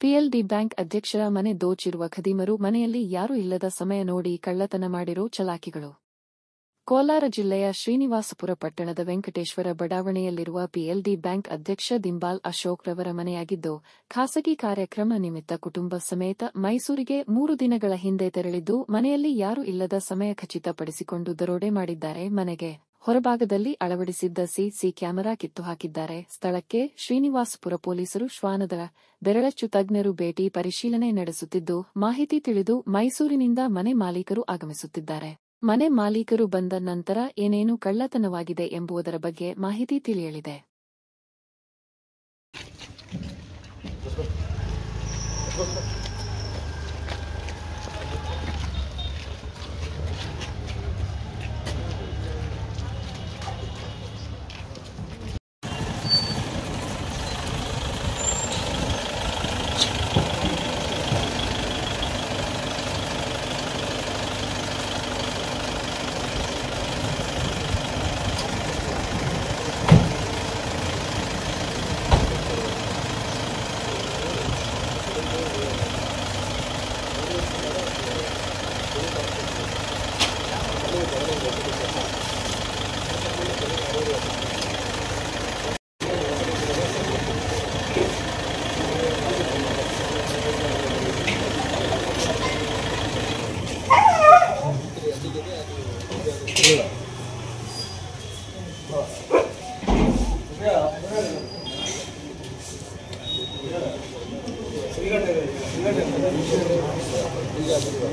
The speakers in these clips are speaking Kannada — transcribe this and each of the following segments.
ಪಿಎಲ್ಡಿ ಬ್ಯಾಂಕ್ ಅಧ್ಯಕ್ಷರ ಮನೆ ದೋಚಿರುವ ಖದೀಮರು ಮನೆಯಲ್ಲಿ ಯಾರೂ ಇಲ್ಲದ ಸಮಯ ನೋಡಿ ಕಳ್ಳತನ ಮಾಡಿರೋ ಚಲಾಕಿಗಳು. ಕೋಲಾರ ಜಿಲ್ಲೆಯ ಶ್ರೀನಿವಾಸಪುರ ಪಟ್ಟಣದ ವೆಂಕಟೇಶ್ವರ ಬಡಾವಣೆಯಲ್ಲಿರುವ ಪಿಎಲ್ಡಿ ಬ್ಯಾಂಕ್ ಅಧ್ಯಕ್ಷ ದಿಂಬಾಲ್ ಅಶೋಕ್ ರವರ ಮನೆಯಾಗಿದ್ದು, ಖಾಸಗಿ ಕಾರ್ಯಕ್ರಮ ನಿಮಿತ್ತ ಕುಟುಂಬ ಸಮೇತ ಮೈಸೂರಿಗೆ 3 ದಿನಗಳ ಹಿಂದೆ ತೆರಳಿದ್ದು, ಮನೆಯಲ್ಲಿ ಯಾರೂ ಇಲ್ಲದ ಸಮಯ ಖಚಿತಪಡಿಸಿಕೊಂಡು ದರೋಡೆ ಮಾಡಿದ್ದಾರೆ. ಮನೆಗೆ ಹೊರಭಾಗದಲ್ಲಿ ಅಳವಡಿಸಿದ್ದ ಸಿಸಿ ಕ್ಯಾಮೆರಾ ಕಿತ್ತು ಹಾಕಿದ್ದಾರೆ. ಸ್ಥಳಕ್ಕೆ ಶ್ರೀನಿವಾಸಪುರ ಪೊಲೀಸರು, ಶ್ವಾನದಳ, ಬೆರಳಚ್ಚು ತಜ್ಞರು ಭೇಟಿ ಪರಿಶೀಲನೆ ನಡೆಸುತ್ತಿದ್ದು, ಮಾಹಿತಿ ತಿಳಿದು ಮೈಸೂರಿನಿಂದ ಮನೆ ಮಾಲೀಕರು ಆಗಮಿಸುತ್ತಿದ್ದಾರೆ. ಮನೆ ಮಾಲೀಕರು ಬಂದ ನಂತರ ಏನೇನು ಕಳ್ಳತನವಾಗಿದೆ ಎಂಬುದರ ಬಗ್ಗೆ ಮಾಹಿತಿ ತಿಳಿಯಲಿದೆ.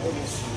Silakan.